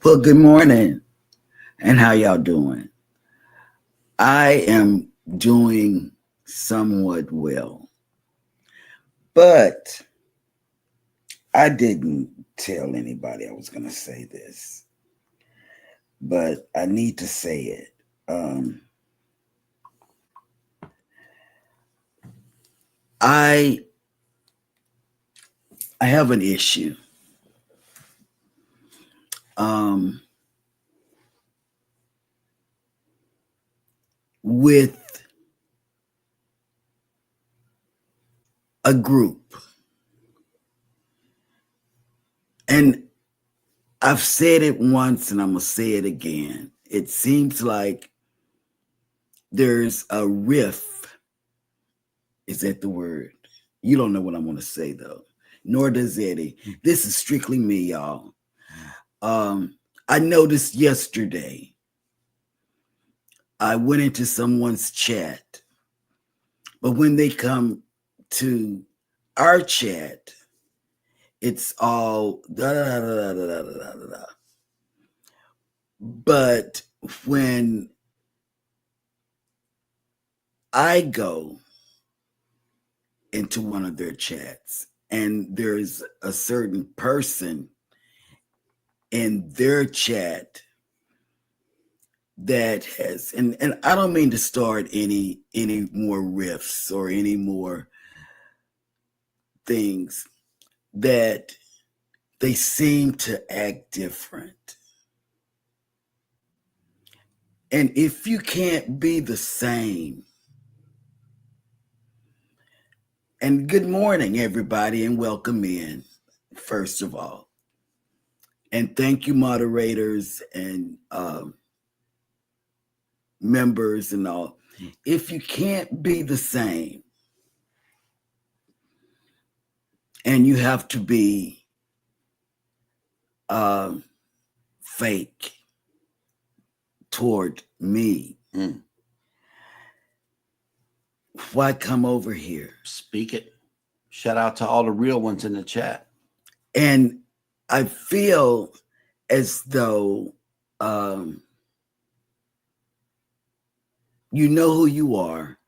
Well, good morning, and how y'all doing? I am doing somewhat well, but I didn't tell anybody I was going to say this, but I need to say it. I I have an issue. Um, with a group, and I've said it once, and I'm gonna say it again. It seems like there's a riff. Is that the word? You don't know what I'm gonna say though. Nor does Eddie. This is strictly me, y'all. I noticed yesterday. I went into someone's chat, but when they come to our chat, it's all da da da da da da da da. But when I go into one of their chats and there's a certain person in their chat that has, and I don't mean to start any more riffs or any more things, that they seem to act different. And if you can't be the same, and good morning, everybody, and welcome in, first of all. And thank you, moderators and members and all. If you can't be the same, and you have to be fake toward me, why come over here? Speak it. Shout out to all the real ones in the chat. And I feel as though you know who you are,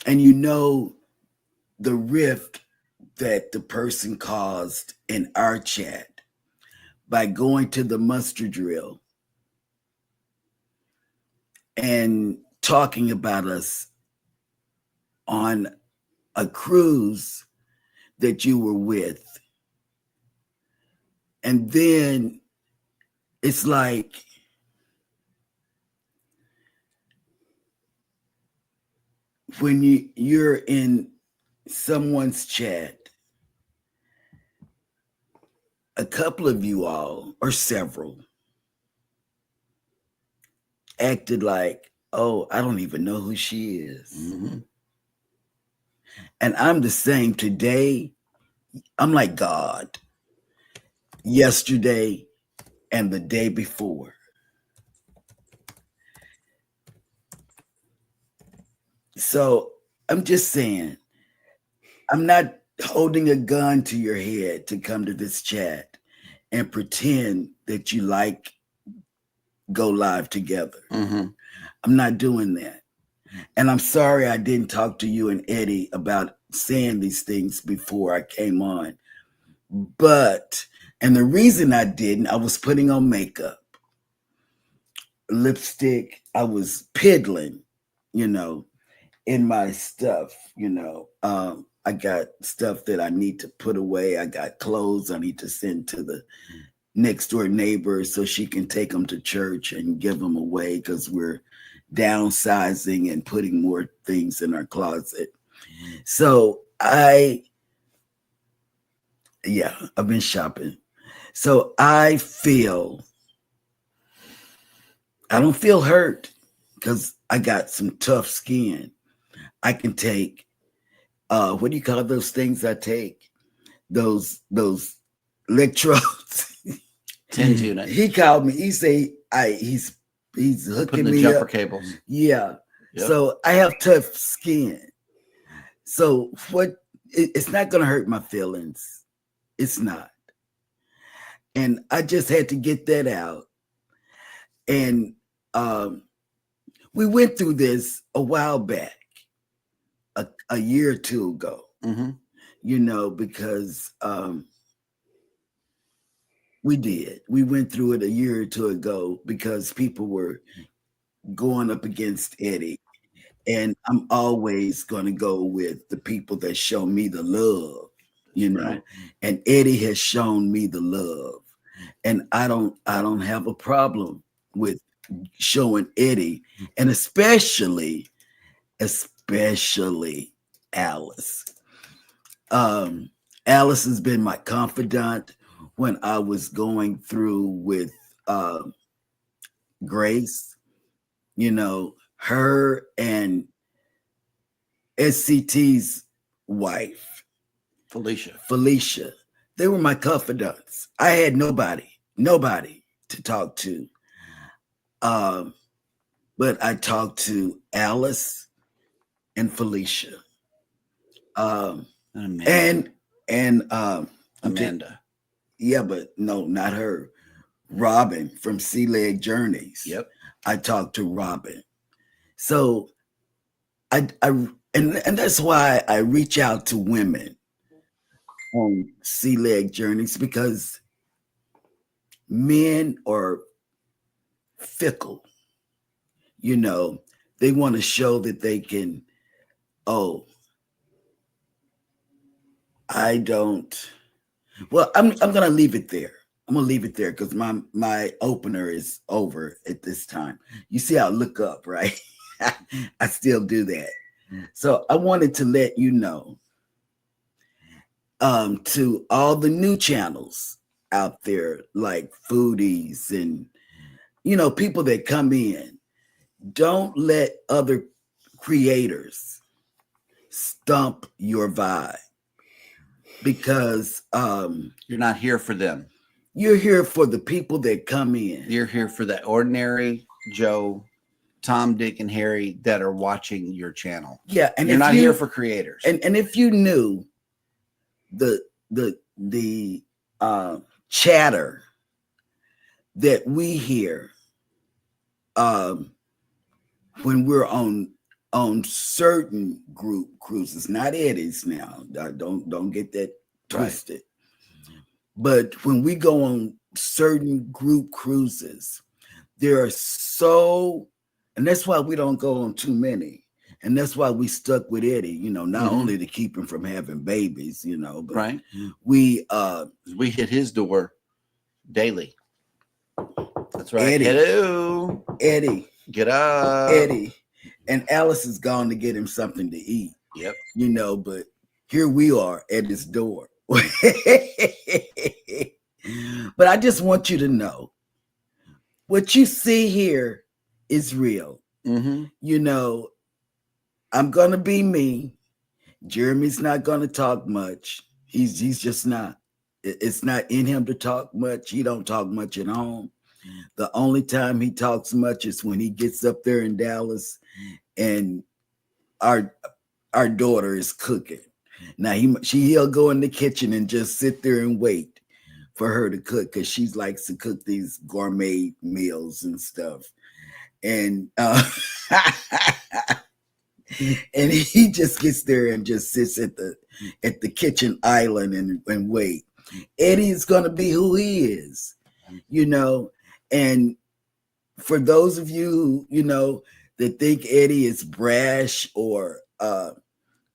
and you know the rift that the person caused in our chat by going to the muster drill and talking about us on a cruise that you were with. And then it's like, when you're in someone's chat, a couple of you all, or several, acted like, oh, I don't even know who she is. Mm-hmm. And I'm the same today. I'm like God. Yesterday and the day before. So I'm just saying, I'm not holding a gun to your head to come to this chat and pretend that you like go live together. Mm-hmm. I'm not doing that. And I'm sorry I didn't talk to you and Eddie about saying these things before I came on. But, and the reason I didn't, I was putting on makeup, lipstick. I was piddling, in my stuff, I got stuff that I need to put away. I got clothes I need to send to the next door neighbor so she can take them to church and give them away, because we're downsizing and putting more things in our closet. So I've been shopping. So I don't feel hurt, because I got some tough skin. I can take, what do you call those things I take? Those electrodes. 10 units. He called me. He say he's hooking Putting the me jumper up. cables. Yeah. Yep. So I have tough skin. So it's not going to hurt my feelings. It's not. And I just had to get that out. And we went through this a while back, a year or two ago, because we did. We went through it a year or two ago because people were going up against Eddie. And I'm always going to go with the people that show me the love, Right. and Eddie has shown me the love. And I don't have a problem with showing Eddie, and especially Alice. Alice has been my confidant when I was going through with Grace, her and SCT's wife, Felicia. They were my confidants. I had nobody to talk to. But I talked to Alice and Felicia. And Amanda. Yeah, but no, not her. Robin from Sea Leg Journeys. Yep. I talked to Robin. So and that's why I reach out to women on Sea Leg Journeys, because men are fickle. They want to show that they can, I don't. Well, I'm gonna leave it there. I'm gonna leave it there because my opener is over at this time. You see, I look up, right? I still do that. So I wanted to let you know, to all the new channels out there, like foodies and people that come in, don't let other creators stump your vibe, because you're not here for them. You're here for the people that come in. You're here for that ordinary Joe, Tom, Dick, and Harry that are watching your channel. Yeah, and you're not here for creators. And if you knew the chatter that we hear when we're on certain group cruises, not Eddie's now. Don't get that twisted. Right. But when we go on certain group cruises, there are and that's why we don't go on too many. And that's why we stuck with Eddie, not only to keep him from having babies, but right. We hit his door daily. That's right. Eddie. Hello. Eddie. Get up. Eddie. And Alice is gone to get him something to eat. Yep. But here we are at his door. But I just want you to know, what you see here is real. I'm gonna be me. Jeremy's not gonna talk much. He's just not. It's not in him to talk much. He don't talk much at home. The only time he talks much is when he gets up there in Dallas and our daughter is cooking. Now he'll go in the kitchen and just sit there and wait for her to cook, because she likes to cook these gourmet meals and stuff. And and he just gets there and just sits at the kitchen island and wait. Eddie's gonna be who he is, and for those of you that think Eddie is brash or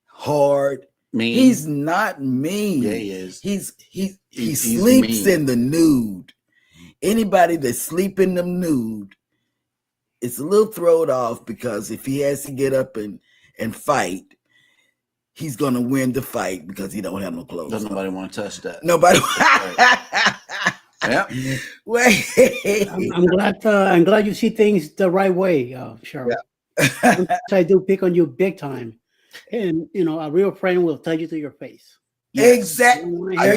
hard, mean. He's not mean. Yeah, he is. He sleeps in the nude. Anybody that sleep in the nude, it's a little thrown off, because if he has to get up and fight, he's gonna win the fight because he don't have no clothes. Doesn't nobody want to touch that? Nobody. Yeah. Wait. I'm glad you see things the right way, Sheryl. Yeah. I do pick on you big time, and a real friend will tell you to your face. Yes. Exactly. I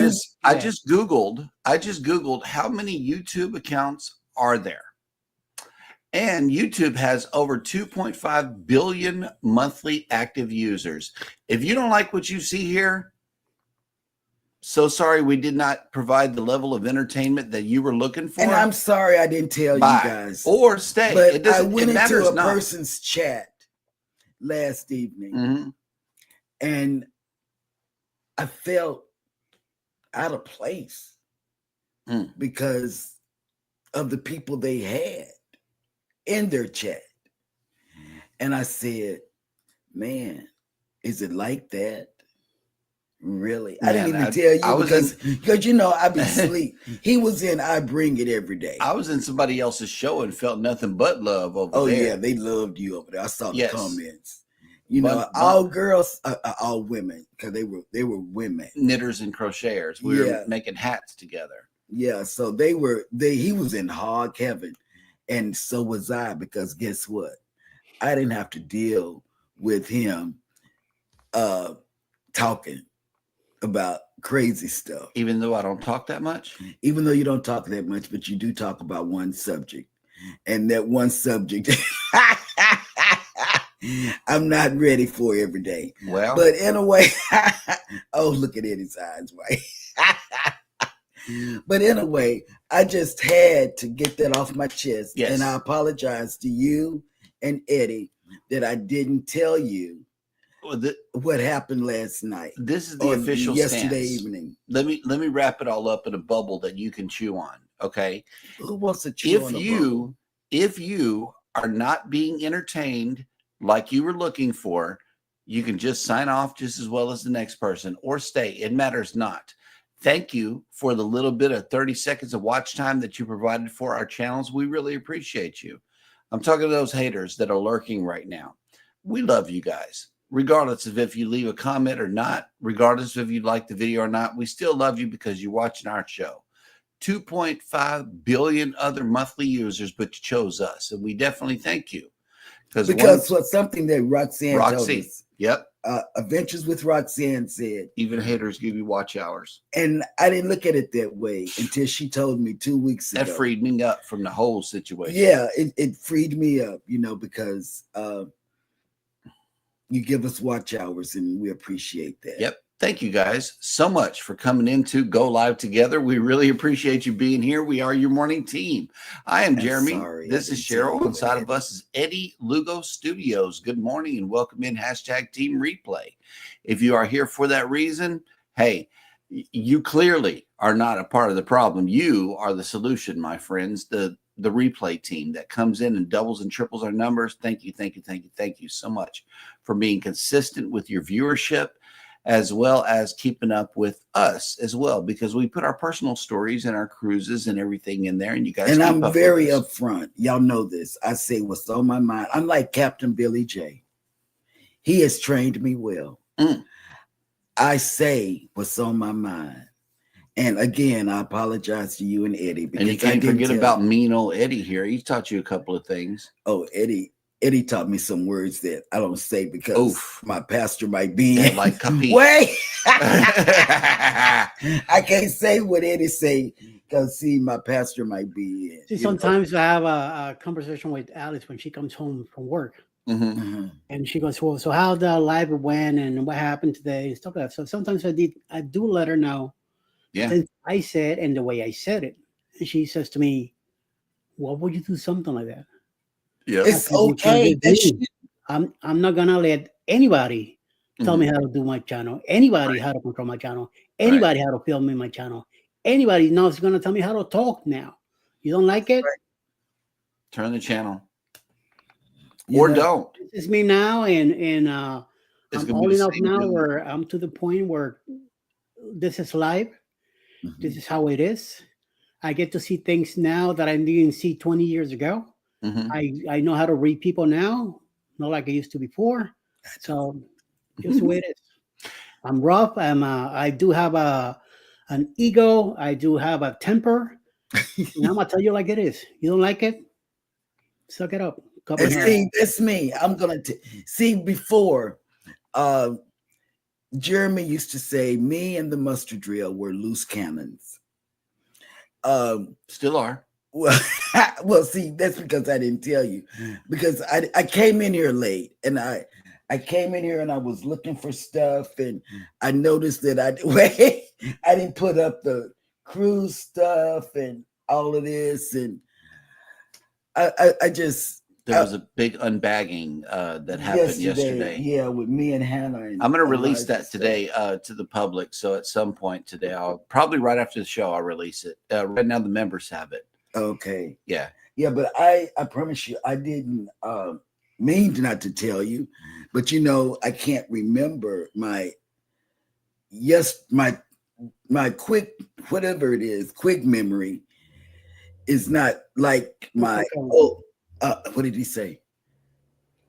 just googled how many YouTube accounts are there, and YouTube has over 2.5 billion monthly active users. If you don't like what you see here, So sorry we did not provide the level of entertainment that you were looking for. And I'm sorry I didn't tell Bye. you guys. Or stay. But It doesn't, I went it matters into a not. person's chat last evening, Mhm. and I felt out of place because of the people they had in their chat. And I said, man, is it like that? Really? Man, I didn't even tell you because you know I be asleep. He was in I Bring It every day. I was in somebody else's show and felt nothing but love over there. Oh yeah, they loved you over there. I saw the comments. You know, But all girls, all women, because they were women, knitters and crocheters. We were making hats together. Yeah, so he was in hog heaven, and so was I, because guess what? I didn't have to deal with him talking about crazy stuff. Even though I don't talk that much? Even though you don't talk that much, but you do talk about one subject. And that one subject I'm not ready for every day. Well, but in a way, oh, look at Eddie's eyes, right? But in a way, I just had to get that off my chest. Yes. And I apologize to you and Eddie that I didn't tell you what happened last night. This is the official yesterday stance. Evening. Let me wrap it all up in a bubble that you can chew on. Okay. Who wants to chew on a bubble? If you are not being entertained like you were looking for, you can just sign off just as well as the next person, or stay. It matters not. Thank you for the little bit of 30 seconds of watch time that you provided for our channels. We really appreciate you. I'm talking to those haters that are lurking right now. We love you guys. Regardless of if you leave a comment or not, regardless of if you like the video or not, we still love you because you're watching our show. 2.5 billion other monthly users, but you chose us, and we definitely thank you. Because what's something that Roxanne told us. Yep. Adventures with Roxanne said, even haters give you watch hours. And I didn't look at it that way until she told me 2 weeks ago. That freed me up from the whole situation. Yeah, it freed me up, because you give us watch hours, and we appreciate that. Yep. Thank you guys so much for coming in to Go Live Together. We really appreciate you being here. We are your morning team. I am Jeremy. This is Cheryl. Inside of us is Eddie, Lugo Studios. Good morning and welcome in #Team Replay. If you are here for that reason, hey, you clearly are not a part of the problem. You are the solution, my friends. The replay team that comes in and doubles and triples our numbers. Thank you, thank you, thank you, thank you so much for being consistent with your viewership, as well as keeping up with us as well, because we put our personal stories and our cruises and everything in there, and you guys. And I'm very upfront. Y'all know this. I say what's on my mind. I'm like Captain Billy J. He has trained me well. I say what's on my mind. And again, I apologize to you and Eddie. And you can't forget about mean old Eddie here. He taught you a couple of things. Oh, Eddie taught me some words that I don't say because my pastor might be in. Like wait. I can't say what Eddie say because my pastor might be in. See, sometimes I have a conversation with Alice when she comes home from work. Mm-hmm. And she goes, well, so how the live went and what happened today and stuff like that. So sometimes I do let her know. Yeah. Since I said and the way I said it. And she says to me, why would you do something like that? Yeah. It's okay. I'm not gonna let anybody tell me how to do my channel, anybody how to control my channel, anybody how to film in my channel. Anybody now is gonna tell me how to talk now. You don't like it? Turn the channel. Or don't. This is me now, and I'm old enough now where I'm to the point where this is live. This is how it is. I get to see things now that I didn't see 20 years ago. I know how to read people now, not like I used to before. So just the way it is. I'm rough. I do have an ego. I do have a temper. And I'm gonna tell you like it is. You don't like it? Suck it up. See, that's me. I'm gonna see before. Jeremy used to say, me and the mustard drill were loose cannons. Still are. Well, see, that's because I didn't tell you. Because I came in here late, and I came in here and I was looking for stuff, and I noticed that I didn't put up the cruise stuff and all of this, and I just there was a big unbagging that happened yesterday. Yeah, with me and Hannah. I'm going to release that today to the public. So at some point today, I'll probably right after the show, I'll release it. Right now, the members have it. Okay. Yeah. Yeah, but I promise you, I didn't mean not to tell you, but I can't remember my quick, whatever it is, quick memory is not like my what did he say?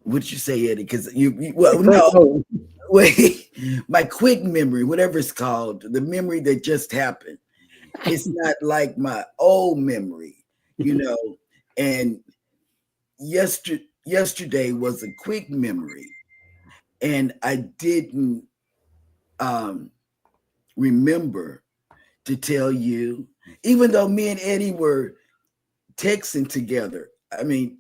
What did you say, Eddie? Because no, wait, my quick memory, whatever it's called, the memory that just happened, it's not like my old memory, and yesterday was a quick memory, and I didn't remember to tell you, even though me and Eddie were texting together. I mean,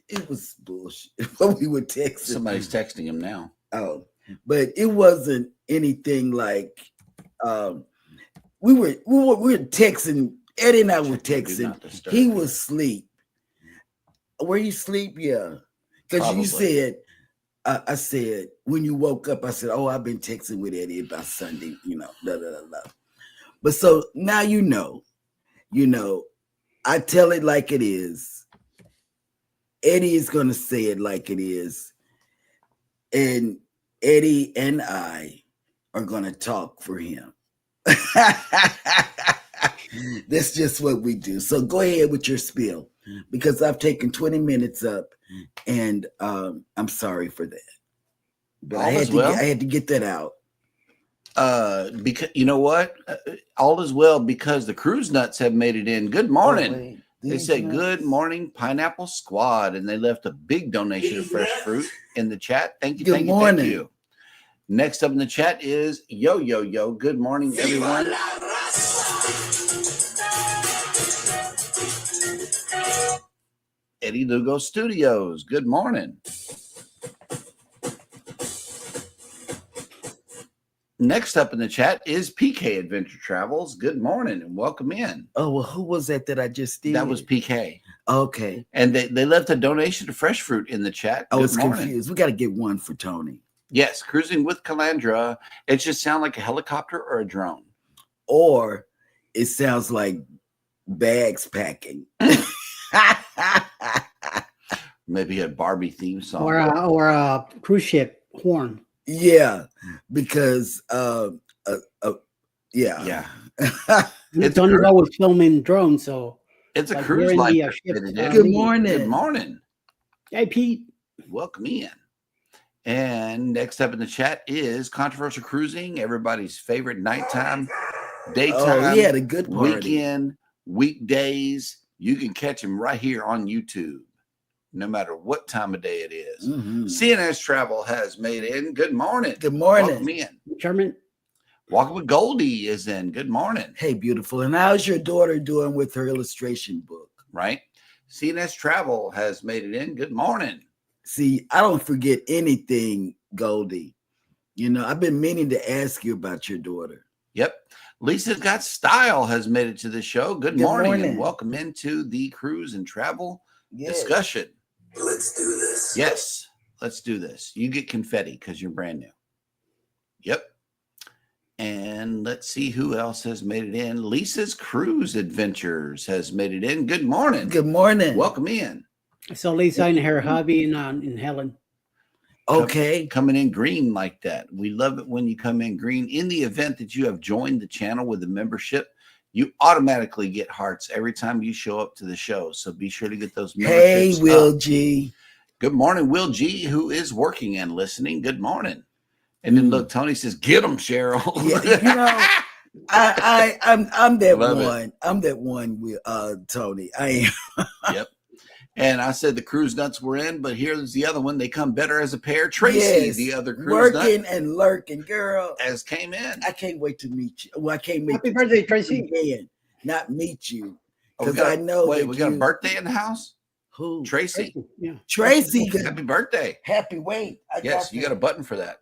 it was bullshit what we were texting. Somebody's texting him now. Oh, but it wasn't anything like we were texting. Eddie and I were texting. He was asleep. Were you asleep? Yeah, because you said. I said when you woke up, I said, "Oh, I've been texting with Eddie about Sunday." But so now I tell it like it is. Eddie is going to say it like it is. And Eddie and I are going to talk for him. That's just what we do. So go ahead with your spiel, because I've taken 20 minutes up, and I'm sorry for that. But I had to get that out. Because you know what? All is well because the cruise nuts have made it in. Good morning. They said, "Good morning, Pineapple Squad," and they left a big donation of fresh fruit in the chat. Thank you. Good morning. Thank you. Next up in the chat is Yo. Good morning, everyone. Eddie Lugo Studios. Good morning. Next up in the chat is PK Adventure Travels. Good morning and welcome in. Oh, well, who was that I just did? That was PK. Okay. And they left a donation to fresh fruit in the chat. I was confused. We got to get one for Tony. Yes, cruising with Calandra. It just sounds like a helicopter or a drone. Or it sounds like bags packing. Maybe a Barbie theme song. Or a cruise ship horn. Yeah, because yeah. Tony's always filming drones, so it's a cruise line. Good morning. Good morning. Hey, Pete. Welcome in. And next up in the chat is Controversial Cruising, everybody's favorite nighttime, daytime, a good party. Weekend, weekdays. You can catch them right here on YouTube, no matter what time of day it is. Mm-hmm. CNS Travel has made in. Good morning. Good morning. Welcome in. German. Walking with Goldie is in. Good morning. Hey, beautiful. And how's your daughter doing with her illustration book? Right. CNS Travel has made it in. Good morning. See, I don't forget anything, Goldie. I've been meaning to ask you about your daughter. Yep. Lisa's Got Style has made it to the show. Good morning and welcome into the cruise and travel discussion. Let's do this. Yes, let's do this. You get confetti because you're brand new. Yep. And let's see who else has made it in. Lisa's Cruise Adventures has made it in. Good morning. Good morning. Welcome in. I saw Lisa and her hubby in Helen. Okay. Coming in green like that. We love it when you come in green. In the event that you have joined the channel with a membership, you automatically get hearts every time you show up to the show. So be sure to get those memberships. Hey, Will G. Good morning, Will G, who is working and listening. Good morning. And then look, Tony says, "Get them, Cheryl." Yeah, I'm that Love one. It. I'm that one with Tony. I am. Yep. And I said the cruise nuts were in, but here's the other one. They come better as a pair. Tracy, the other cruise working nut, and lurking, girl, as came in. I can't wait to meet you. Well, I can't wait. Happy birthday, Tracy! Again, not meet you, because I know. Wait, we got a birthday in the house. Who? Tracy. Yeah. Tracy. Happy birthday. Happy wait. Yes, you got a button for that.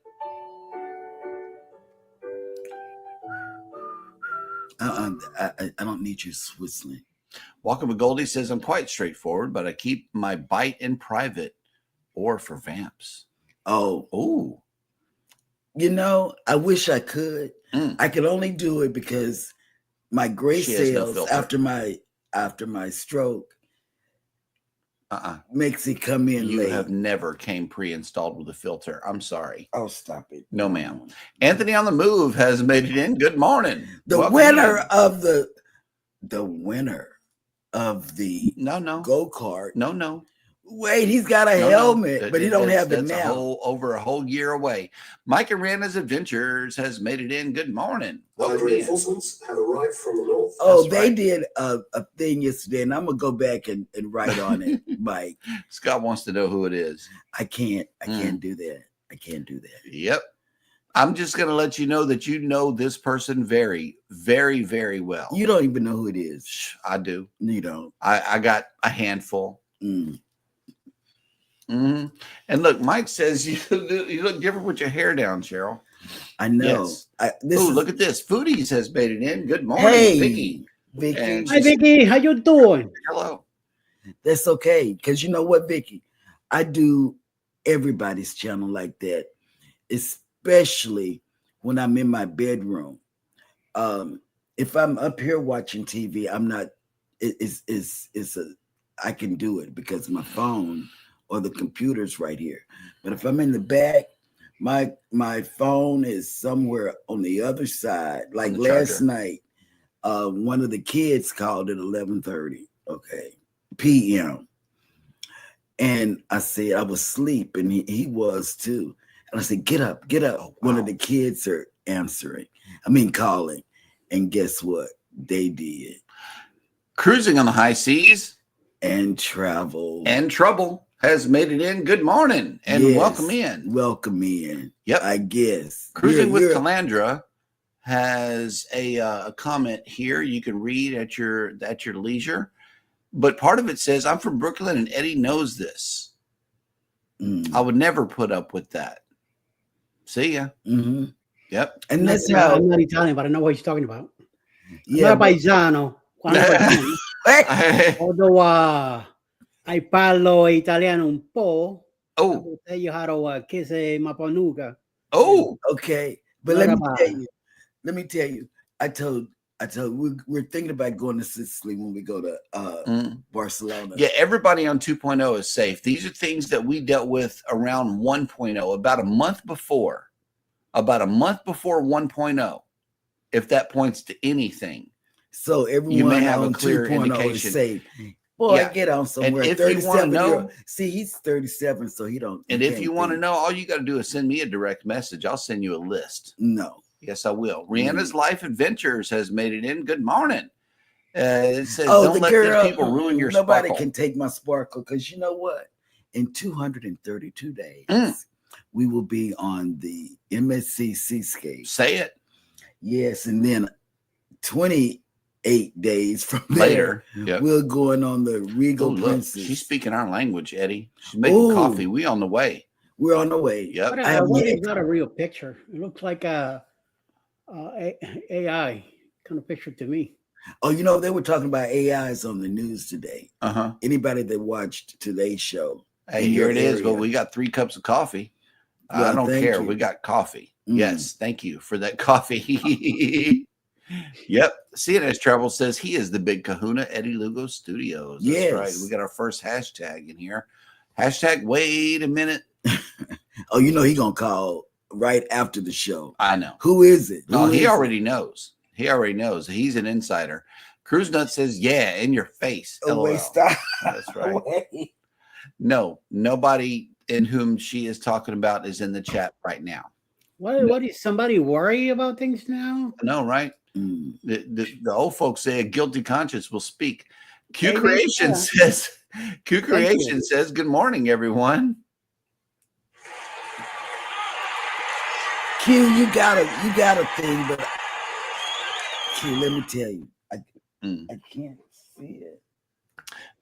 I don't need you whistling. Walking with Goldie says, I'm quite straightforward, but I keep my bite in private or for vamps. Oh. I wish I could. I could only do it because my gray cells after my stroke makes it come in you late. Have never came pre-installed with a filter. I'm sorry. Oh, stop it. No, ma'am. Anthony on the Move has made it in. Good morning. The winner of the go-kart. No. Wait, he's got a helmet, but he don't have it now. Over a whole year away. Mike and Randa's Adventures has made it in. Good morning. Reinforcements have arrived from the north. Oh, they did a thing yesterday, and I'm gonna go back and write on it, Mike. Scott wants to know who it is. I can't do that. I can't do that. Yep. I'm just gonna let you know that you know this person very, very, very well. You don't even know who it is. I do. You don't. I got a handful. And look, Mike says you look different with your hair down, Cheryl. I know. Yes. Look at this. Foodies has made it in. Good morning, Vicky. Hi, Vicky. How you doing? Hello. That's okay, because you know what, Vicky? I do everybody's channel like that, especially when I'm in my bedroom. If I'm up here watching TV, I'm not. I can do it because my phone or the computer's right here. But if I'm in the back, my phone is somewhere on the other side. Like last night, one of the kids called at 11:30, p.m. And I said I was asleep, and he was too. And I said, get up. Oh, wow. One of the kids are calling. And guess what? They did. Cruising on the high seas and trouble has made it in. Good morning and welcome in. Welcome in. Yep. I guess. Cruising with Calandra has a comment here you can read at your leisure. But part of it says, I'm from Brooklyn and Eddie knows this. I would never put up with that. See ya. Yep. And that's how I'm not Italian, but I know what he's talking about. Yeah. I'm not paisano. Although I parlo italiano un po'. Oh. I will tell you how to kiss a mapanuga. Oh, okay. But let me tell you. I told we're thinking about going to Sicily when we go to Barcelona. Yeah, everybody on 2.0 is safe. These are things that we dealt with around 1.0, about a month before 1.0, if that points to anything. So everyone you may have on a clear 2.0 indication. is safe. Boy, I get on somewhere. And if you want to know, see, he's 37, so he don't. And if you want to know, all you got to do is send me a direct message. I'll send you a list. No. Yes, I will. Rihanna's Life Adventures has made it in. Good morning. It says, don't let these people ruin your nobody sparkle. Can take my sparkle, because you know what? In 232 days, we will be on the MSC Seascape. Say it. Yes, and then 28 days from later, we're going on the Regal Princess. She's speaking our language, Eddie. She's making coffee. We on the way. We're on the way. Yep. It's not a real picture. It looks like a AI kind of picture to me. Oh, they were talking about AIs on the news today. Anybody that watched today's show. Hey, here it is. But we got 3 cups of coffee. I don't care. We got coffee. Yes. Thank you for that coffee. Yep. CNS Travel says he is the big kahuna, Eddie Lugo Studios. That's right. We got our first hashtag in here. Hashtag wait a minute. Oh, he gonna call right after the show. I know. Who is it? He already knows. He already knows. He's an insider. Cruise Nut says, yeah, in your face. Oh, wait, stop. That's right. No, nobody in whom she is talking about is in the chat right now. What is somebody worry about things now? No, right? The old folks say a guilty conscience will speak. Q Creation says, good morning, everyone. Q, you got a thing, but Q, let me tell you, I can't see it.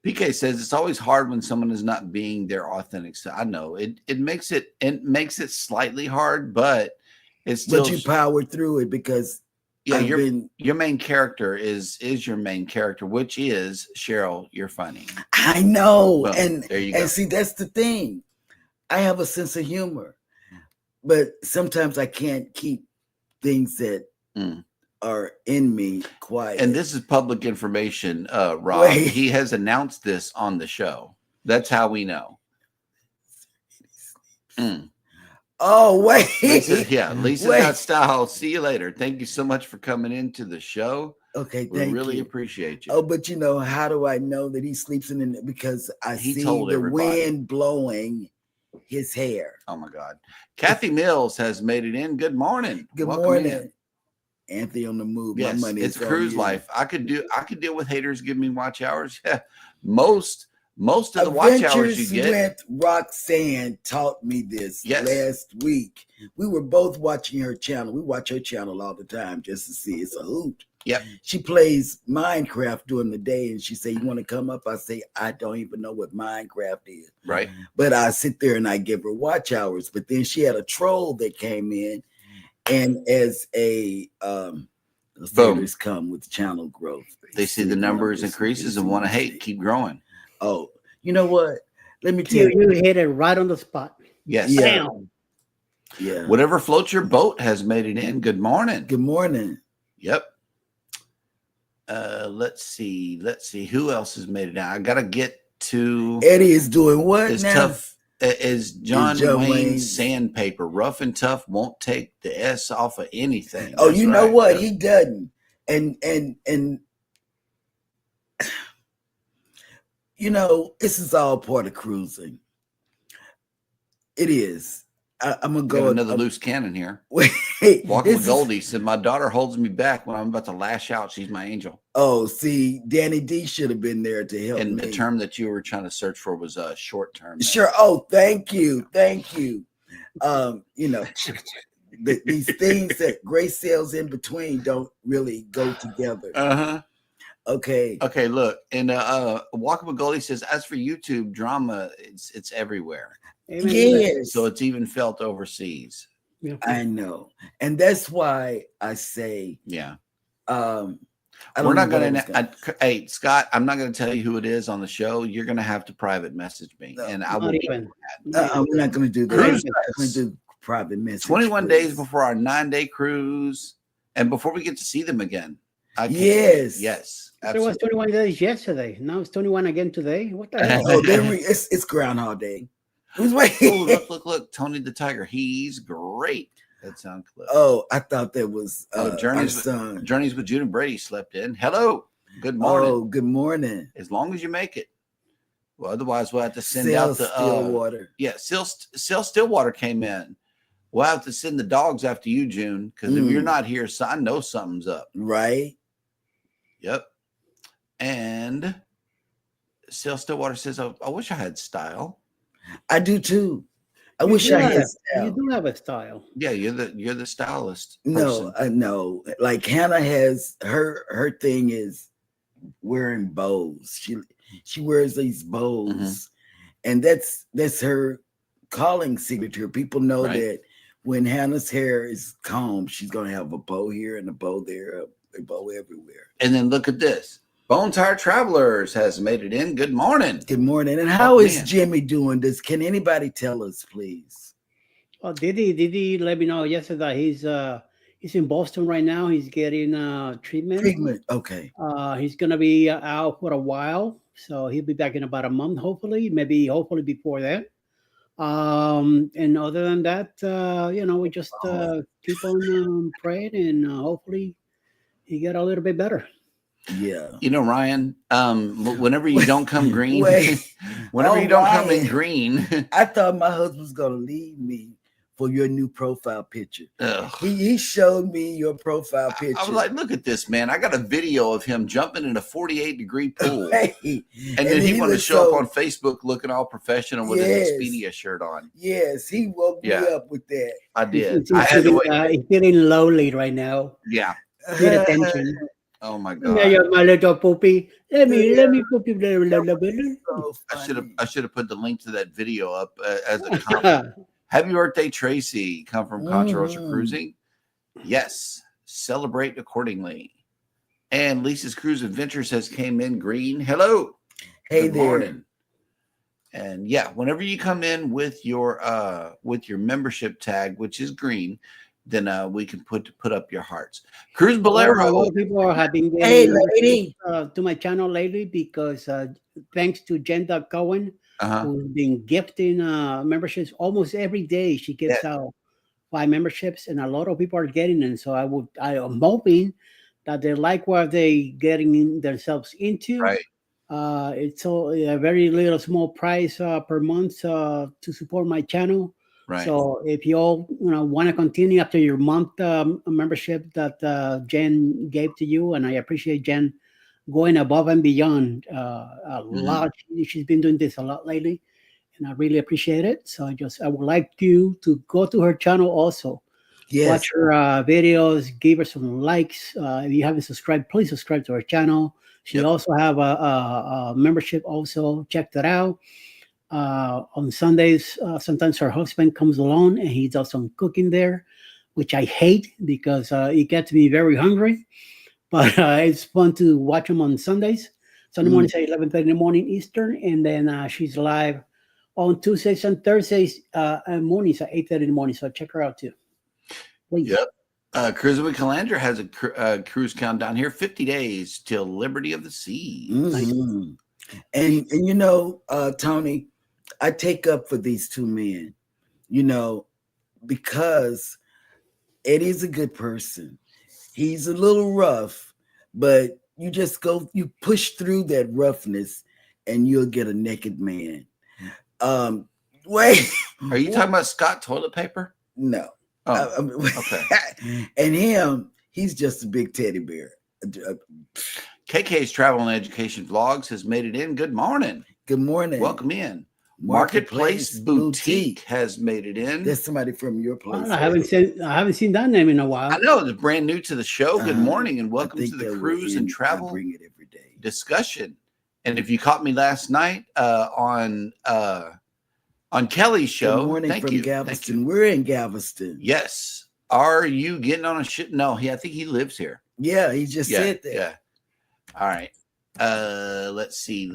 PK says it's always hard when someone is not being their authentic self. I know it makes it slightly hard, but it's still. But you power through it because Yeah, your main character is your main character, which is Sheryl. You're funny. I know, well, and there you go. And see, that's the thing. I have a sense of humor, but sometimes I can't keep things that are in me quiet. And this is public information, Rob. Wait. He has announced this on the show. That's how we know. Oh, wait. Lisa's got style. See you later. Thank you so much for coming into the show. Okay, we really appreciate you. Oh, but how do I know that he sleeps in it? Because he see the wind blowing his hair. Oh my God. Kathy Mills has made it in. Good morning. Welcome morning. In. Anthony on the move. Yes, my money it's cruise life. I could deal with haters giving me watch hours. Yeah. Most of the watch hours you get. With Roxanne taught me this last week. We were both watching her channel. We watch her channel all the time just to see. It's a hoot. Yep. She plays Minecraft during the day, and she say, "You want to come up?" I say, "I don't even know what Minecraft is." Right. But I sit there and I give her watch hours. But then she had a troll that came in, and as a haters come with channel growth, they see the numbers increases and want to keep growing. Oh, you know what? Let me tell you. You hit it right on the spot. Yes. Yeah. Yeah. Whatever floats your boat has made it in. Good morning. Good morning. Yep. Let's see. Who else has made it out? I gotta get to Eddie is doing what as now? Tough as John Wayne sandpaper. Rough and tough won't take the S off of anything. Oh, you know what? He doesn't. And this is all part of cruising. It is. I'm gonna go another loose cannon here. Wait, Walking with Goldie said, "My daughter holds me back when I'm about to lash out. She's my angel." Oh, see, Danny D should have been there to help. And the term that you were trying to search for was a short term. Sure. Oh, thank you. These things that Grace sails in between don't really go together. Okay. Look, and Walking with Goldie says, as for YouTube drama, it's everywhere. Yes. So it's even felt overseas. Yeah. I know. And that's why I say, yeah. We're not going to, hey, Scott, I'm not going to tell you who it is on the show. You're going to have to private message me. No, and I will. We're not going to do that. We're going to do private message. 21 days before our 9-day cruise. And before we get to see them again. Yes. There was 21 days yesterday. Now it's 21 again today. What the hell? It's Groundhog Day. Who's waiting? Oh, look, Tony the Tiger. He's great. That sounds clear. Oh, I thought that was Journeys with Jude and Brady slept in. Hello. Good morning. Oh, good morning. As long as you make it. Well, otherwise we'll have to send out the Stillwater. Sail Stillwater came in. We'll have to send the dogs after you, June, because if you're not here, so I know something's up. Right. Yep. And Sail Stillwater says, I wish I had style. I do too. I wish I had style. You do have a style. Yeah, you're the stylist. No, I know. Like Hannah has her thing is wearing bows. She wears these bows, and that's her calling signature. People know that when Hannah's hair is combed, she's gonna have a bow here and a bow there, a bow everywhere. And then look at this. Bone Tire Travelers has made it in. Good morning. Good morning. And how is Jimmy doing this? Can anybody tell us, please? Oh, did he let me know yesterday? He's in Boston right now. He's getting treatment. Okay. He's gonna be out for a while, so he'll be back in about a month, hopefully before that. And other than that, we just keep on praying, and hopefully he get a little bit better. Yeah. Ryan, whenever you don't come green, whenever you don't come in green. I thought my husband was going to leave me for your new profile picture. He showed me your profile picture. I was like, look at this, man. I got a video of him jumping in a 48-degree pool. And then he wanted to show up on Facebook looking all professional with his Expedia shirt on. Yes, he woke me up with that. I did. He's feeling lonely right now. Yeah. Need attention. Oh my God! My little poopy. Let me poopy. I should have put the link to that video up as a comment. Happy birthday, Tracy! Come from Controversial Cruising. Yes, celebrate accordingly. And Lisa's Cruise Adventures has came in green. Hello. Hey Good there. Morning. And yeah, whenever you come in with your membership tag, which is green, then we can put up your hearts. Cruise Bolero. A lot of people have been getting to my channel lately because thanks to Jenda Cohen, who's been gifting memberships almost every day. She gives out 5 memberships, and a lot of people are getting them. So I am hoping that they like what they getting themselves into. Right. It's a very little small price per month to support my channel. Right. So if you all want to continue after your month membership that Jen gave to you, and I appreciate Jen going above and beyond a lot. She's been doing this a lot lately, and I really appreciate it. So I would like you to go to her channel also. Yes. Watch her videos, give her some likes. If you haven't subscribed, please subscribe to her channel. She also have a membership also. Check that out. On Sundays, sometimes her husband comes along and he does some cooking there, which I hate because it gets me very hungry. But it's fun to watch them on Sundays. Sunday mornings at 11:30 in the morning Eastern. And then she's live on Tuesdays and Thursdays and mornings at 8:30 in the morning. So check her out too. Please. Yep. Cruising with Calandra has a cruise countdown here, 50 days till Liberty of the Sea. And Tony, I take up for these two men, because Eddie's a good person. He's a little rough, but you push through that roughness and you'll get a naked man. Wait. Are you talking about Scott toilet paper? No. Oh, okay. And he's just a big teddy bear. KK's Travel and Education Vlogs has made it in. Good morning. Good morning. Welcome in. Marketplace Boutique has made it in. There's somebody from your place. I haven't seen that name in a while. I know, it's brand new to the show. Good morning and welcome to the Cruise and Travel bring it every day discussion. And if you caught me last night on Kelly's show, good morning from Galveston. We're in Galveston. Yes. Are you getting on a ship? No, I think he lives here. Yeah, he just said that. Yeah. All right. Let's see.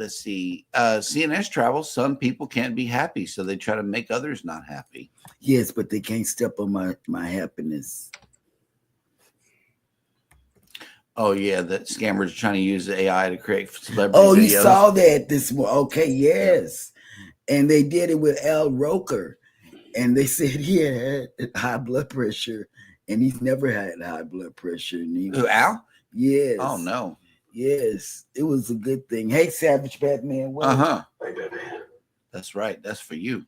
CNS travel. Some people can't be happy, so they try to make others not happy. Yes, but they can't step on my happiness. Oh yeah, that scammers are trying to use the AI to create celebrity videos. You saw that this morning. Okay, yes. And they did it with Al Roker, and they said he had high blood pressure, and he's never had high blood pressure. Who, Al? Yes. Oh no. Yes, it was a good thing. Hey, Savage Batman. Hey, Batman. That's right. That's for you.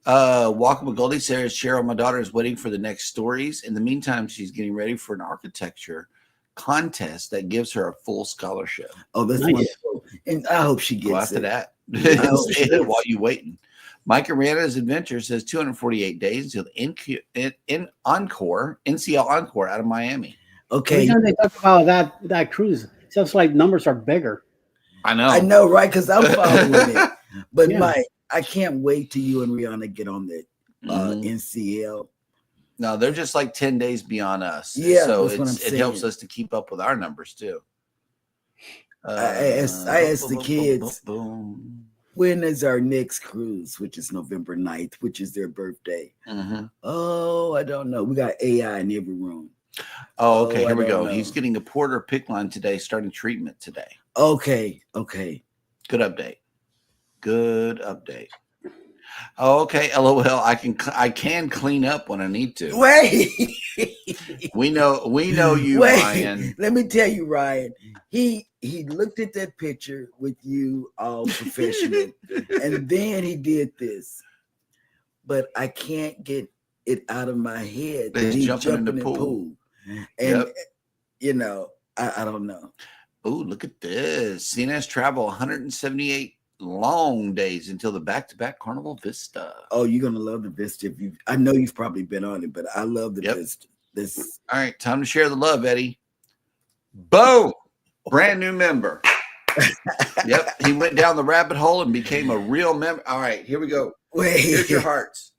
Walker McGoldie says, Cheryl, my daughter is waiting for the next stories. In the meantime, she's getting ready for an architecture contest that gives her a full scholarship. Oh, that's nice. Wonderful. And I hope she gets go after that. Say that while you're waiting. Mike Aranda's Adventure says 248 days until NCL Encore out of Miami. Okay. Every time they talk about that cruise, it sounds like numbers are bigger. I know, right? Because I'm following it. But Mike, I can't wait till you and Rihanna get on that NCL. No, they're just like 10 days beyond us. Yeah, so it helps us to keep up with our numbers too. I asked the kids, when is our next cruise, which is November 9th, which is their birthday. Oh, I don't know. We got AI in every room. Oh, okay. Here we go. Know. He's getting a Porter pick line today, starting treatment today. Okay. Good update. Oh, okay. LOL. I can clean up when I need to. Wait. we know you, Ryan. Let me tell you, Ryan. He looked at that picture with you all professional, and then he did this. But I can't get it out of my head that he's jumping in the pool. And I don't know. Oh, look at this. CNS Travel 178 long days until the back-to-back Carnival Vista. Oh, you're gonna love the Vista. I know you've probably been on it, but I love the Vista. All right, time to share the love, Eddie. Boom! Brand new member. Yep, he went down the rabbit hole and became a real member. All right, here we go. Wait. Here's your hearts.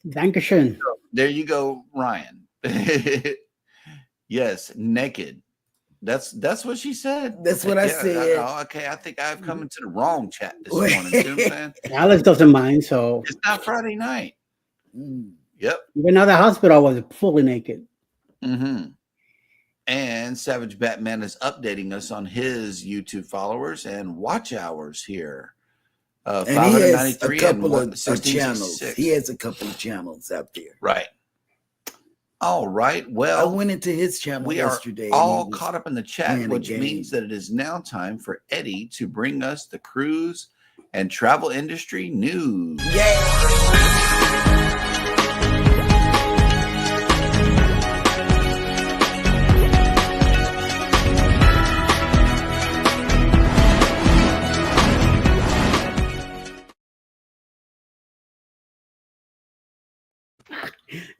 Dankeschön. There you go, Ryan. Yes, naked. That's what she said. That's what I said. Okay, I think I've come into the wrong chat this morning. See what I'm saying? Alex doesn't mind, so it's not Friday night. Yep. Even though the hospital was fully naked. Mm-hmm. And Savage Batman is updating us on his YouTube followers and watch hours here. And he has a couple of channels. He has a couple of channels out there. Right. All right. Well, I went into his channel yesterday. We are all caught up in the chat, which means that it is now time for Eddie to bring us the cruise and travel industry news. Yeah.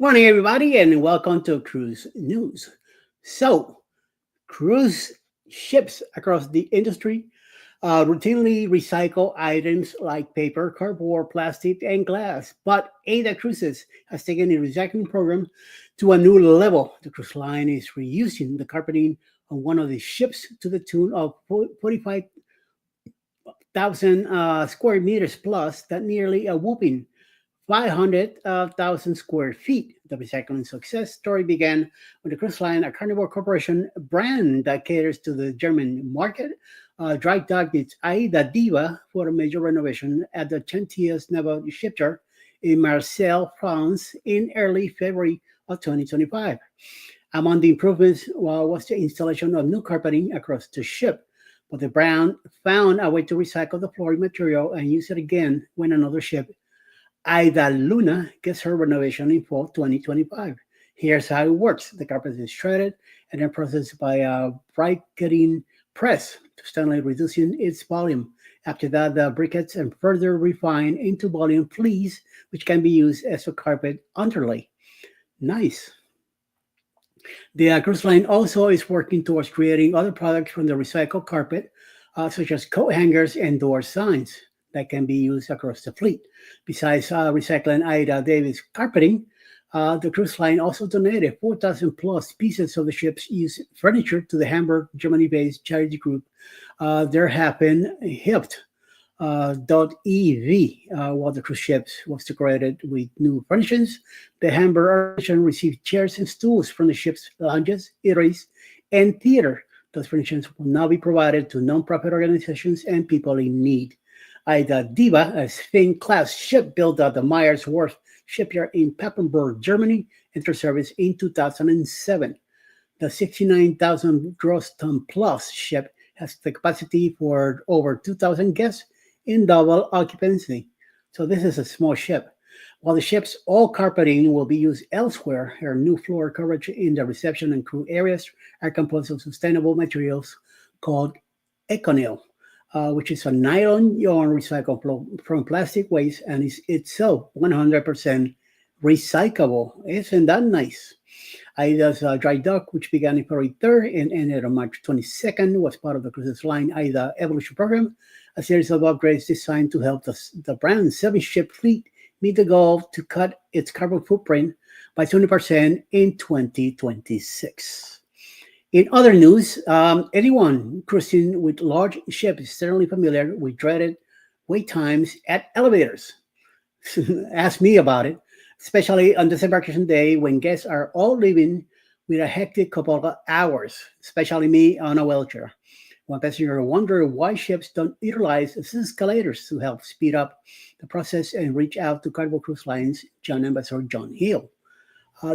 Morning, everybody, and welcome to Cruise News. So, cruise ships across the industry routinely recycle items like paper, cardboard, plastic, and glass. But Ada Cruises has taken the recycling program to a new level. The cruise line is reusing the carpeting on one of the ships to the tune of 45,000 square meters plus, that nearly a whooping 500,000 square feet. The recycling success story began when the cruise line, a Carnival Corporation brand that caters to the German market, dry docked its Aida Diva for a major renovation at the Chantiers Naval Shipyard in Marseille, France, in early February of 2025. Among the improvements was the installation of new carpeting across the ship, but the brand found a way to recycle the flooring material and use it again when another ship, Aida Luna, gets her renovation in fall 2025. Here's how it works. The carpet is shredded and then processed by a briquetting press, steadily reducing its volume. After that, the briquettes and further refined into volume fleece, which can be used as a carpet underlay. Nice. The cruise line also is working towards creating other products from the recycled carpet, such as coat hangers and door signs that can be used across the fleet. Besides recycling Ida Davis carpeting, the cruise line also donated 4,000 plus pieces of the ship's used furniture to the Hamburg, Germany-based charity group There Happen Helped. .ev, while the cruise ships was decorated with new furnishings. The Hamburg organization received chairs and stools from the ship's lounges, eateries, and theater. Those furnishings will now be provided to non-profit organizations and people in need. Aida Diva, a Finn-class ship built at the Myers Wharf shipyard in Papenburg, Germany, entered service in 2007. The 69,000 gross ton plus ship has the capacity for over 2,000 guests in double occupancy. So this is a small ship. While the ship's all carpeting will be used elsewhere, her new floor coverage in the reception and crew areas are composed of sustainable materials called Econil, which is a nylon yarn recycled from plastic waste and is itself 100% recyclable. Isn't that nice? Aida's dry dock, which began on February 3rd and ended on March 22nd, was part of the cruise line Aida Evolution Program, a series of upgrades designed to help the brand's 7-ship fleet meet the goal to cut its carbon footprint by 20% in 2026. In other news, anyone cruising with large ships is certainly familiar with dreaded wait times at elevators. Ask me about it, especially on disembarkation day when guests are all leaving with a hectic couple of hours, especially me on a wheelchair. One passenger wondered why ships don't utilize escalators to help speed up the process and reach out to Carnival Cruise Line's John Ambassador John Hill.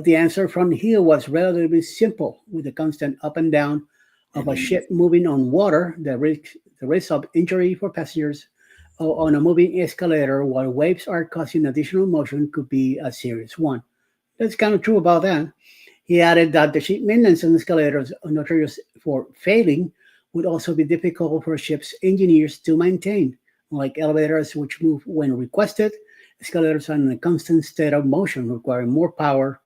The answer from Hill was relatively simple. With the constant up and down of a ship moving on water, the risk of injury for passengers on a moving escalator while waves are causing additional motion could be a serious one. That's kind of true about that. He added that the ship maintenance on escalators are notorious for failing would also be difficult for ship's engineers to maintain. Unlike elevators, which move when requested, escalators are in a constant state of motion, requiring more power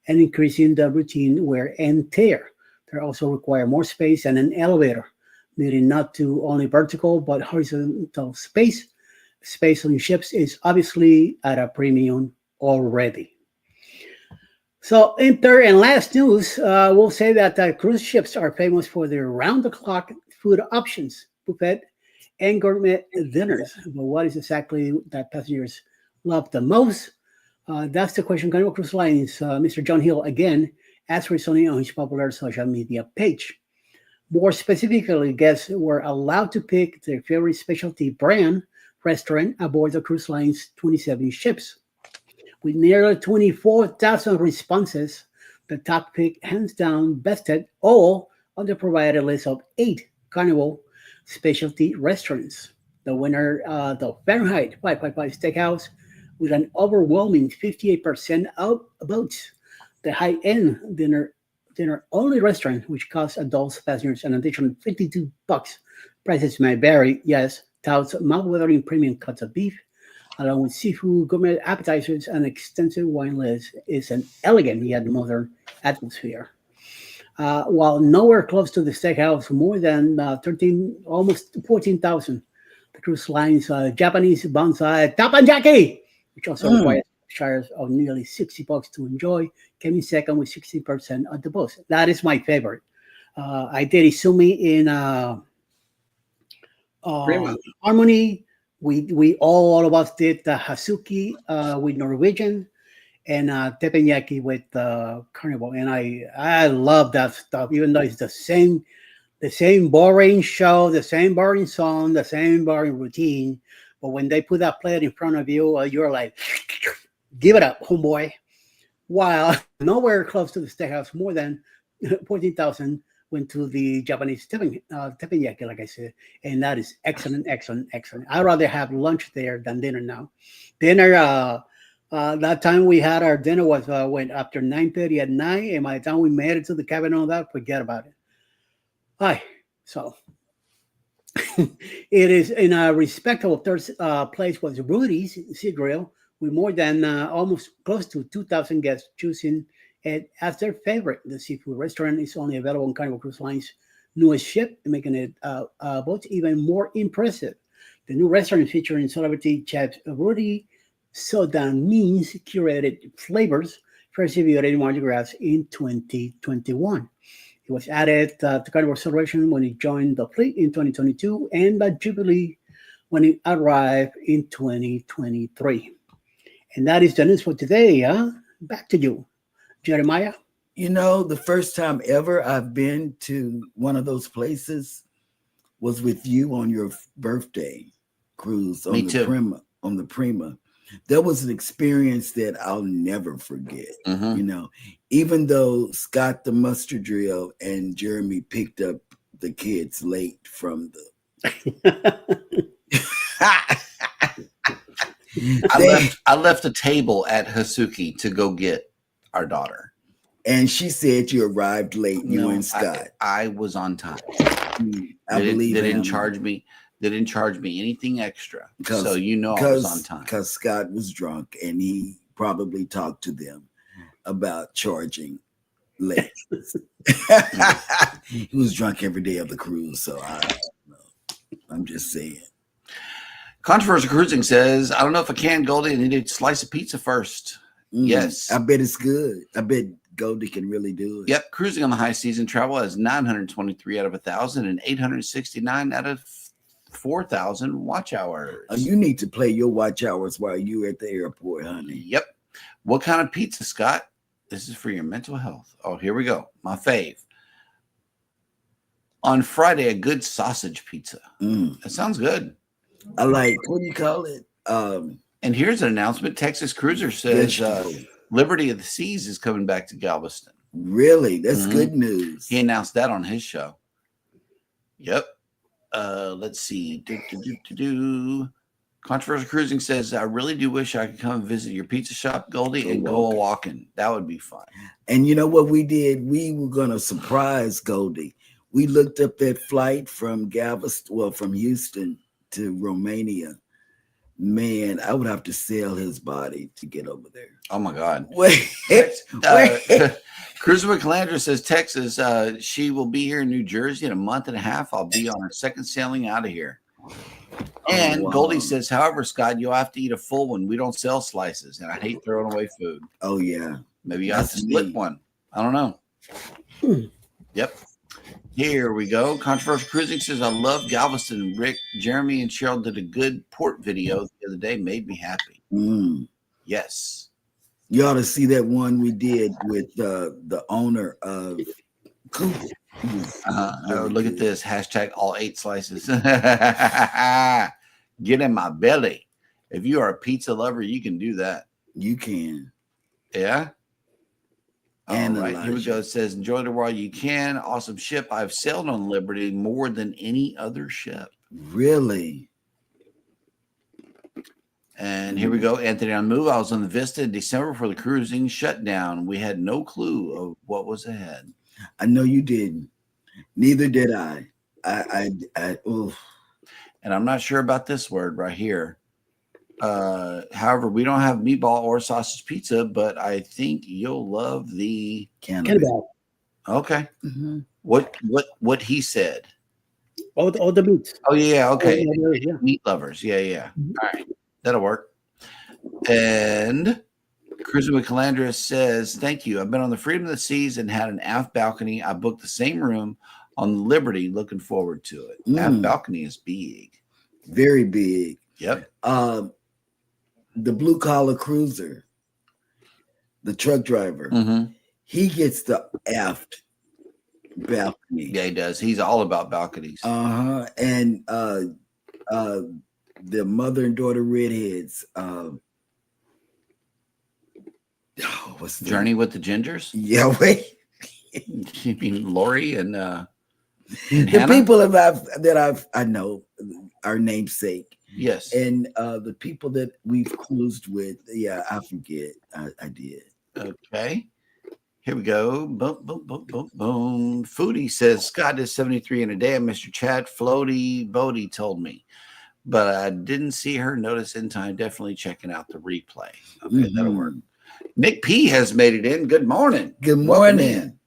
and increasing the routine wear and tear. They also require more space than an elevator, needing not to only vertical but horizontal space. Space on ships is obviously at a premium already. So, in third and last news, we'll say that cruise ships are famous for their round-the-clock food options, buffet, and gourmet dinners. But what is exactly that passengers love the most? That's the question Carnival Cruise Lines, Mr. John Hill, again, asked recently on his popular social media page. More specifically, guests were allowed to pick their favorite specialty brand restaurant aboard the cruise line's 27 ships. With nearly 24,000 responses, the top pick hands down bested all on the provided list of 8 Carnival specialty restaurants. The winner, the Fahrenheit 555 Steakhouse, with an overwhelming 58% of votes. The high-end dinner only restaurant, which costs adults passengers an additional $52. Prices may vary, yes. Touts mouth-watering premium cuts of beef, along with seafood, gourmet appetizers, and extensive wine list, is an elegant yet modern atmosphere. While nowhere close to the steakhouse, more than 13, almost 14,000, the cruise line's Japanese bonsai tapanjaki, which also requires shares of nearly $60 to enjoy, came in second with 60% of the votes. That is my favorite. I did Izumi in Harmony. We all of us did the Hasuki with Norwegian and teppanyaki with Carnival, and I love that stuff. Even though it's the same boring show, the same boring song, the same boring routine, but when they put that plate in front of you, you're like, give it up, homeboy. While nowhere close to the steakhouse, more than 14,000 went to the Japanese teppanyaki, like I said, and that is excellent, excellent, excellent. I'd rather have lunch there than dinner now. Dinner, that time we had our dinner was went after 9:30 at night, and by the time we made it to the cabin and all that, forget about it. Hi, so it is in a respectable third place was Rudy's Sea Grill, with more than almost close to 2,000 guests choosing it as their favorite. The seafood restaurant is only available on Carnival Cruise Line's newest ship, making it both even more impressive. The new restaurant featuring celebrity chef Rudy Sodan's curated flavors, first debuted in Mardi Gras in 2021. It was added to Carnival Celebration when it joined the fleet in 2022 and the Jubilee when it arrived in 2023. And that is the news for today. Back to you, Jeremiah. You know, the first time ever I've been to one of those places was with you on your birthday cruise on the Prima. That was an experience that I'll never forget. You know, even though Scott the Mustard Drill and Jeremy picked up the kids late from the I left a table at Hasuki to go get our daughter. And she said you arrived late, you and Scott. I was on time. I believe they didn't charge me. They didn't charge me anything extra. So I was on time. Because Scott was drunk and he probably talked to them about charging late. He was drunk every day of the cruise, so I don't know. I'm just saying. Controversial Cruising says, I don't know if I can, Goldie. I need a slice of pizza first. Yes. I bet it's good. I bet Goldie can really do it. Yep. Cruising on the high season travel has 923 out of 1,000 and 869 out of 4,000 watch hours. You need to play your watch hours while you're at the airport, honey. Yep. What kind of pizza, Scott? This is for your mental health. Oh, here we go. My fave. On Friday, a good sausage pizza. That sounds good. I like, what do you call it? And here's an announcement. Texas Cruiser says Liberty of the Seas is coming back to Galveston. Really? That's good news. He announced that on his show. Yep. Let's see. Controversial Cruising says, I really do wish I could come visit your pizza shop, Goldie, and go walking. That would be fun. And you know what we did? We were going to surprise Goldie. We looked up that flight from Galveston, from Houston to Romania. Man, I would have to sell his body to get over there. Oh my God. Wait. Cruiser McClandra says, Texas, she will be here in New Jersey in a month and a half. I'll be on her second sailing out of here. And Goldie says, however, Scott, you'll have to eat a full one. We don't sell slices, and I hate throwing away food. Oh, yeah. Maybe I have to split one. I don't know. Yep. Here we go. Controversial Cruising says, I love Galveston. Rick, Jeremy, and Cheryl did a good port video the other day. Made me happy. Yes. You ought to see that one we did with the owner of Coop. Look at this. Hashtag all 8 slices. Get in my belly. If you are a pizza lover, you can do that. You can. Yeah. And all right, here we go. It says, enjoy the while you can. Awesome ship. I've sailed on Liberty more than any other ship. Really? And here we go. Anthony on move. I was on the Vista in December for the cruising shutdown. We had no clue of what was ahead. I know you didn't. Neither did I. And I'm not sure about this word right here. However, we don't have meatball or sausage pizza, but I think you'll love the cannibal. Okay. What he said. All the meats. Oh yeah. Okay. Yeah. Meat lovers. Yeah. All right. That'll work. And Cruising with Calandra says, thank you. I've been on the Freedom of the Seas and had an aft balcony. I booked the same room on Liberty. Looking forward to it. Aft balcony is big. Very big. Yep. The blue collar cruiser, the truck driver, he gets the aft balcony. Yeah, he does. He's all about balconies. And the mother and daughter redheads. What's the Journey with the Gingers? Yeah, wait. You mean Lori and the Hannah? people I know our namesake. Yes. And the people that we've cruised with, I forget. I did. Okay. Here we go. Boom, boom, boom, boom, boom. Foodie says, Scott is 73 in a day. Mr. Chad Floaty Bodie told me, but I didn't see her notice in time. Definitely checking out the replay. Okay, that'll work. Nick P has made it in. Good morning. Good morning.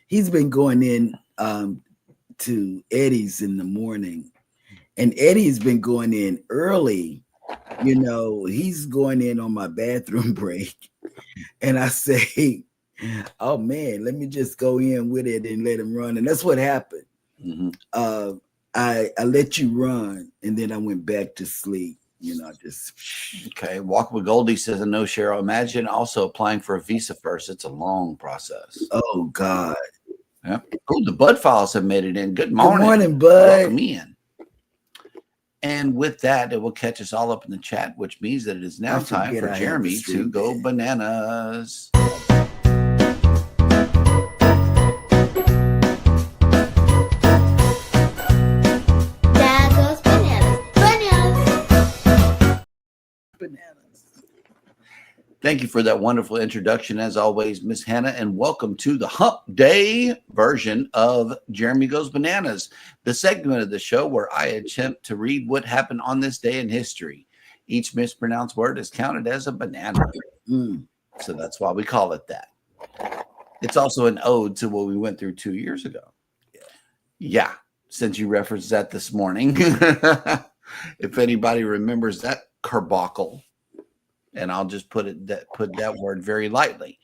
He's been going in to Eddie's in the morning. And Eddie's been going in early. You know, he's going in on my bathroom break. And I say, oh, man, let me just go in with it and let him run. And that's what happened. I let you run, and then I went back to sleep. You know, just. Okay. Walk with Goldie says, I know, Cheryl. Imagine also applying for a visa first. It's a long process. Oh, God. Yeah. Oh, the Bud Files have made it in. Good morning. Good morning, Bud. Welcome in. And with that, it will catch us all up in the chat, which means that it is now time for Jeremy to go bananas. Dad goes Bananas. Thank you for that wonderful introduction, as always, Miss Hannah, and welcome to the Hump Day version of Jeremy Goes Bananas, the segment of the show where I attempt to read what happened on this day in history. Each mispronounced word is counted as a banana. So that's why we call it that. It's also an ode to what we went through 2 years ago. Yeah, since you referenced that this morning. If anybody remembers that carbuncle. And I'll just put that word very lightly.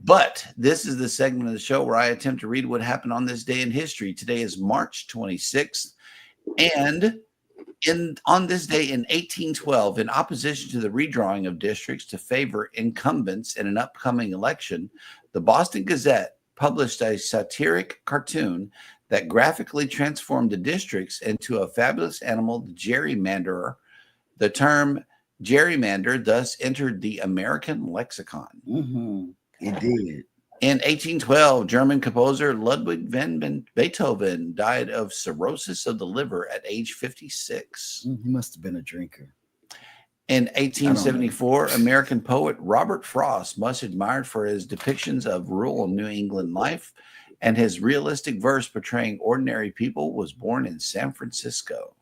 But this is the segment of the show where I attempt to read what happened on this day in history. Today is March 26th. And on this day in 1812, in opposition to the redrawing of districts to favor incumbents in an upcoming election, the Boston Gazette published a satiric cartoon that graphically transformed the districts into a fabulous animal, the gerrymanderer. The term gerrymander thus entered the American lexicon. It did. In 1812, German composer Ludwig van Beethoven died of cirrhosis of the liver at age 56. He must have been a drinker. In 1874, American poet Robert Frost, much admired for his depictions of rural New England life and his realistic verse portraying ordinary people, was born in San Francisco.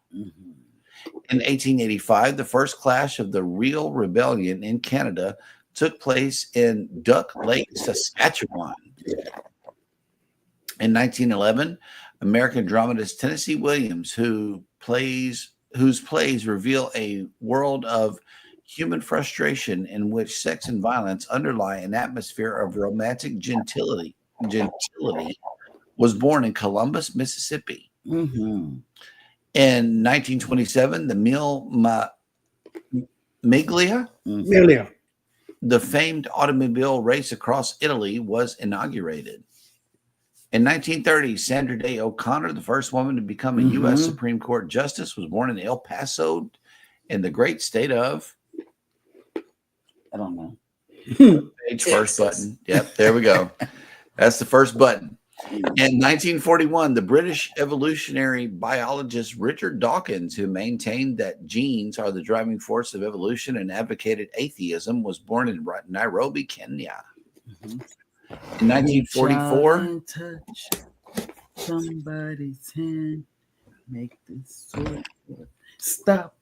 In 1885, the first clash of the Real Rebellion in Canada took place in Duck Lake, Saskatchewan. In 1911, American dramatist Tennessee Williams, whose plays reveal a world of human frustration in which sex and violence underlie an atmosphere of romantic gentility was born in Columbus, Mississippi. Mm-hmm. In 1927, the Mille Miglia, the famed automobile race across Italy, was inaugurated. In 1930, Sandra Day O'Connor, the first woman to become a U.S. Supreme Court justice, was born in El Paso in the great state of, I don't know. Page first button. Yep, there we go. That's the first button. In 1941, the British evolutionary biologist Richard Dawkins, who maintained that genes are the driving force of evolution and advocated atheism, was born in Nairobi, Kenya. In 1944, touch somebody's hand, make this sword stop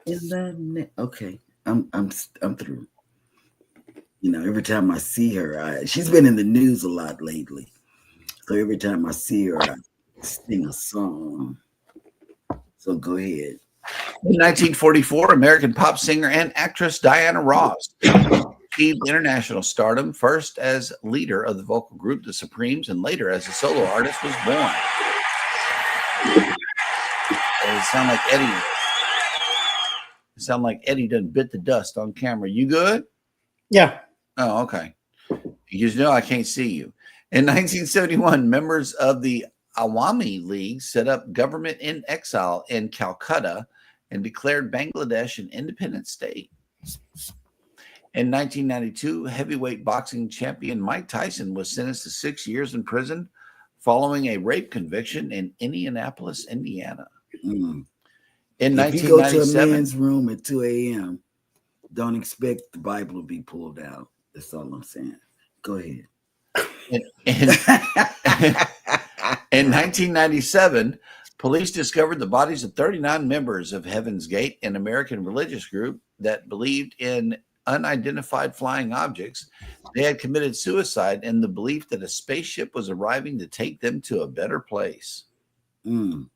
in the okay. I'm through. You know, every time I see her, she's been in the news a lot lately. So every time I see her, I sing a song. So go ahead. In 1944, American pop singer and actress Diana Ross achieved international stardom, first as leader of the vocal group The Supremes and later as a solo artist was born. It sound like Eddie done bit the dust on camera. You good? Yeah. Oh, okay. You know I can't see you. In 1971, members of the Awami League set up government in exile in Calcutta and declared Bangladesh an independent state. In 1992, heavyweight boxing champion Mike Tyson was sentenced to 6 years in prison following a rape conviction in Indianapolis, Indiana. Mm. In if you go to a 1997, man's room at 2 a.m., don't expect the Bible to be pulled out. That's all I'm saying. Go ahead. In 1997, police discovered the bodies of 39 members of Heaven's Gate, an American religious group that believed in unidentified flying objects. They had committed suicide in the belief that a spaceship was arriving to take them to a better place. Mm.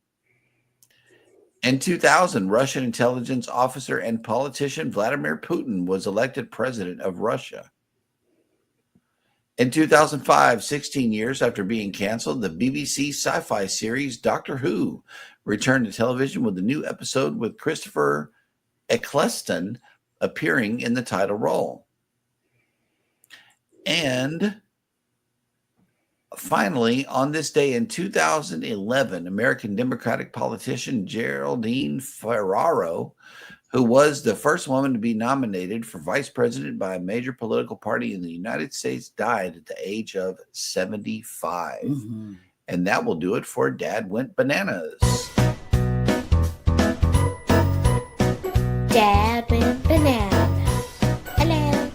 In 2000, Russian intelligence officer and politician Vladimir Putin was elected president of Russia. In 2005, 16 years after being canceled, the BBC sci-fi series Doctor Who returned to television with a new episode with Christopher Eccleston appearing in the title role. And finally, on this day in 2011, American Democratic politician Geraldine Ferraro, who was the first woman to be nominated for vice president by a major political party in the United States, died at the age of 75. Mm-hmm. And that will do it for Dad Went Bananas. Dad Went Bananas. Hello.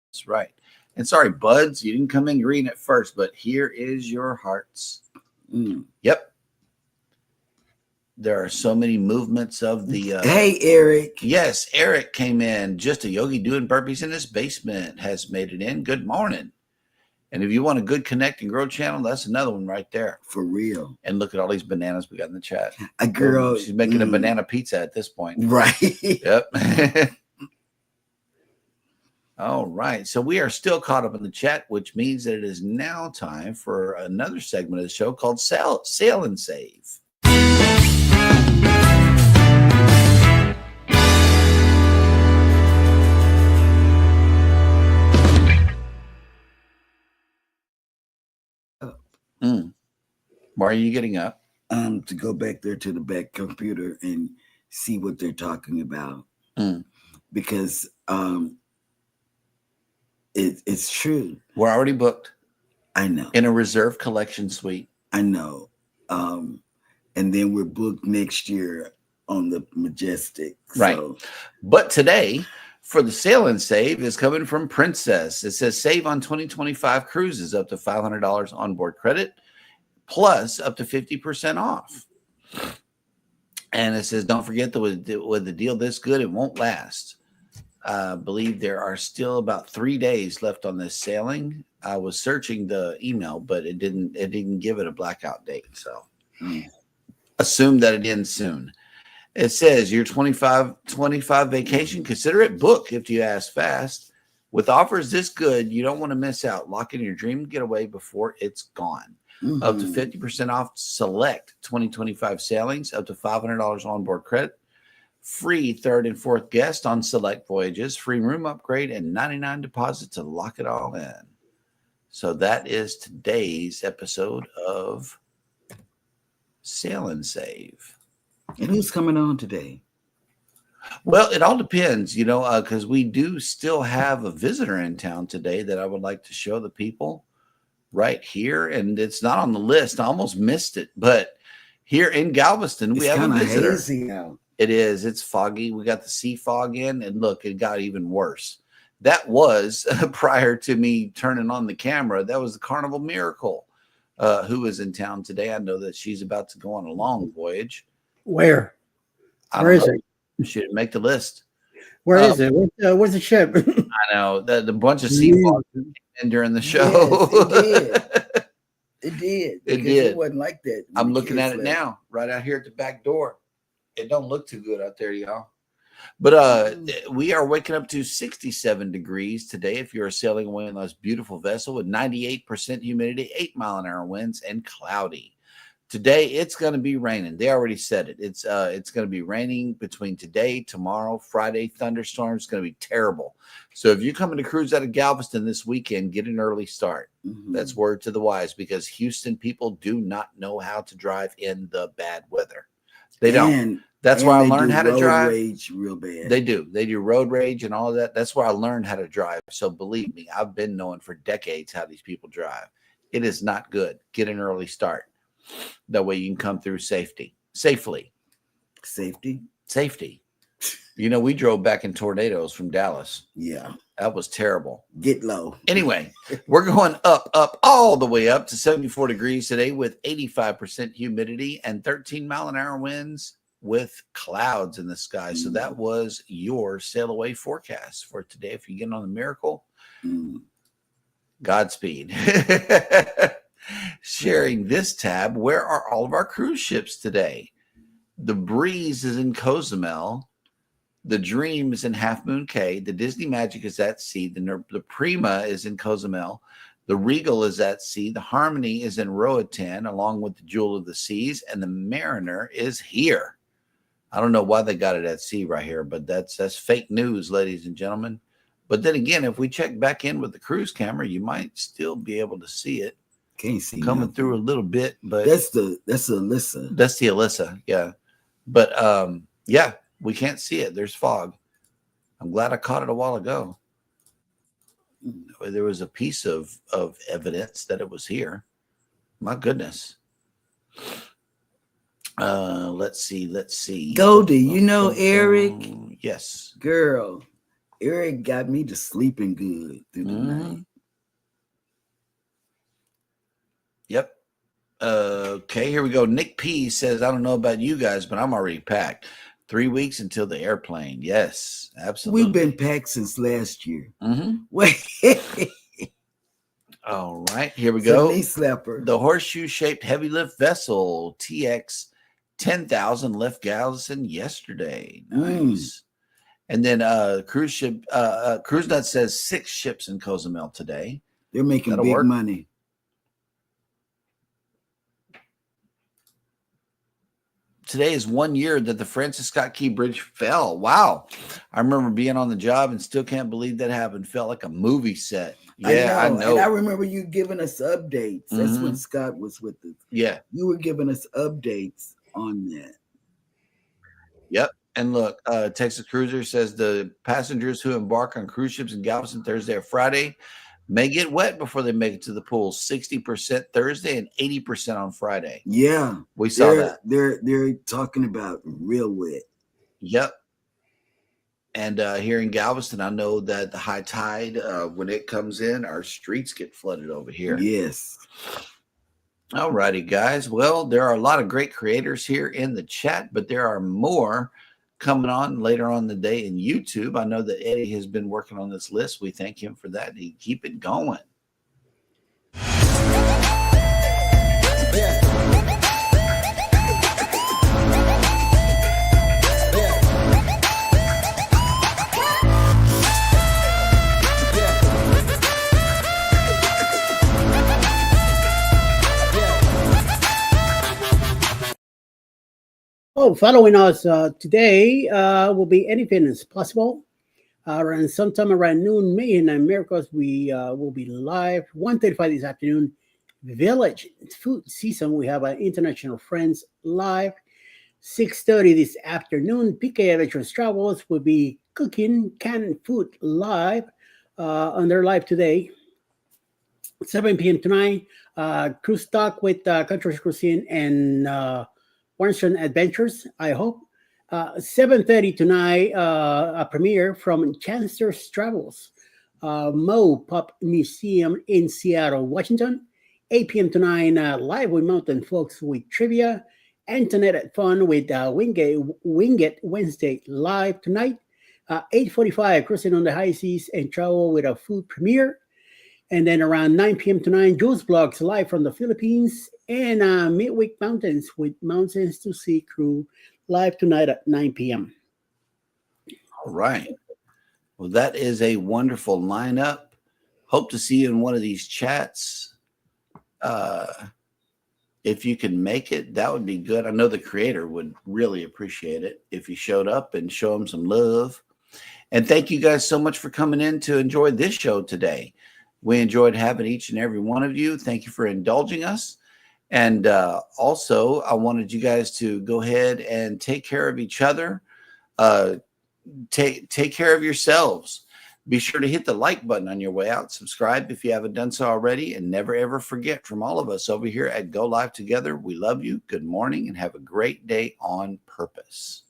That's right. And sorry, buds, you didn't come in green at first, but here is your hearts. Yep. There are so many movements of the... hey, Eric. Yes, Eric came in. Just a yogi doing burpees in his basement has made it in. Good morning. And if you want a good Connect and Grow channel, that's another one right there. For real. And look at all these bananas we got in the chat. A girl. She's making a banana pizza at this point. Right. Yep. All right. So we are still caught up in the chat, which means that it is now time for another segment of the show called Sail and Save. Why are you getting up? To go back there to the back computer and see what they're talking about. Because it's true. We're already booked. I know. In a reserve collection suite. I know. And then we're booked next year on the Majestic. Right. So. But today, for the Sail and Save, is coming from Princess. It says save on 2025 cruises up to $500 onboard credit, plus up to 50% off. And it says, don't forget that with the deal this good, it won't last. I believe there are still about 3 days left on this sailing. I was searching the email, but it didn't give it a blackout date. So assume that it ends soon. It says your 25 vacation, consider it book if you ask fast. With offers this good, you don't want to miss out. Lock in your dream getaway before it's gone. Up to 50% off select 2025 sailings, up to $500 onboard credit, free third and fourth guest on select voyages, free room upgrade, and 99 deposit to lock it all in. So that is today's episode of Sail and Save. And who's coming on today? Well, it all depends, because we do still have a visitor in town today that I would like to show the people right here. And it's not on the list. I almost missed it. But here in Galveston, we have a visitor. Hazy now. It is. It's foggy. We got the sea fog in. And look, it got even worse. That was prior to me turning on the camera. That was the Carnival Miracle, who is in town today. I know that she's about to go on a long voyage. Where? Where is it? She didn't make the list. Where is it? Where's the ship? I know. The bunch of sea fog came in during the show. Yes, it did. It did. It wasn't like that. I'm looking at it now, right out here at the back door. It don't look too good out there, y'all. But we are waking up to 67 degrees today if you're sailing away on this beautiful vessel with 98% humidity, 8-mile-an-hour winds, and cloudy. Today, it's going to be raining. They already said it. It's going to be raining between today, tomorrow, Friday. Thunderstorms going to be terrible. So if you're coming to cruise out of Galveston this weekend, get an early start. That's word to the wise, because Houston people do not know how to drive in the bad weather. They don't. That's where I learned how to drive. Rage real bad. They do. They do road rage and all of that. That's where I learned how to drive. So believe me, I've been knowing for decades how these people drive. It is not good. Get an early start. That way you can come through safely. Safety. We drove back in tornadoes from Dallas. Yeah. That was terrible. Get low. Anyway, we're going up, all the way up to 74 degrees today with 85% humidity and 13-mile-an-hour winds with clouds in the sky. So that was your sail away forecast for today. If you get on the Miracle, Godspeed. Sharing this tab, where are all of our cruise ships today? The Breeze is in Cozumel. The Dream is in Half Moon Cay. The Disney Magic is at sea. The Prima is in Cozumel. The Regal is at sea. The Harmony is in Roatan, along with the Jewel of the Seas. And the Mariner is here. I don't know why they got it at sea right here, but that's fake news, ladies and gentlemen. But then again, if we check back in with the cruise camera, you might still be able to see it. Can't see coming nothing through a little bit, but that's Alyssa. That's the Alyssa, yeah. But yeah, we can't see it. There's fog. I'm glad I caught it a while ago. There was a piece of evidence that it was here. My goodness. Let's see. Goldie, Eric? Yes. Girl, Eric got me to sleeping good through the night. Yep. Okay, here we go. Nick P says, I don't know about you guys, but I'm already packed. 3 weeks until the airplane. Yes, absolutely. We've been packed since last year. Wait. All right, here we go. Knee slapper. The horseshoe-shaped heavy lift vessel TX 10,000 left Galveston yesterday. Nice. And then cruise ship Cruise Nut says 6 ships in Cozumel today. They're making big money. Today is 1 year that the Francis Scott Key Bridge fell. Wow. I remember being on the job and still can't believe that happened. Felt like a movie set. Yeah, I know. And I remember you giving us updates. That's when Scott was with us. Yeah. You were giving us updates on that. Yep. And look, Texas Cruiser says the passengers who embark on cruise ships in Galveston Thursday or Friday may get wet before they make it to the pool. 60% Thursday and 80% on Friday. Yeah. We saw that. They're talking about real wet. Yep. And here in Galveston, I know that the high tide, when it comes in, our streets get flooded over here. Yes. All righty, guys. Well, there are a lot of great creators here in the chat, but there are more coming on later on the day in YouTube. I know that Eddie has been working on this list. We thank him for that. He keep it going. So following us today will be Anything is Possible. Around sometime around noon, May in Americas, we will be live 1:35 this afternoon. Village Food Season, we have our international friends live. 6:30 this afternoon, PK Adventures Travels will be cooking canned food live on their live today. 7 p.m. tonight, Cruise Talk with Country Cuisine and Western Adventures, I hope. 7:30 tonight, a premiere from Chancellor's Travels, Mo Pop Museum in Seattle, Washington. 8 p.m. tonight, live with Mountain Folks with trivia. Internet at Fun with Wing It Wednesday live tonight. 8:45, Cruising on the High Seas and Travel with a food premiere. And then around 9 p.m. tonight, Jules Blogs live from the Philippines. And Midweek Mountains with Mountains to See crew live tonight at 9 p.m. All right. Well, that is a wonderful lineup. Hope to see you in one of these chats. If you can make it, that would be good. I know the creator would really appreciate it if you showed up and show him some love. And thank you guys so much for coming in to enjoy this show today. We enjoyed having each and every one of you. Thank you for indulging us. And also, I wanted you guys to go ahead and take care of each other. Take care of yourselves. Be sure to hit the like button on your way out. Subscribe if you haven't done so already. And never, ever forget, from all of us over here at Go Live Together, we love you. Good morning and have a great day on purpose.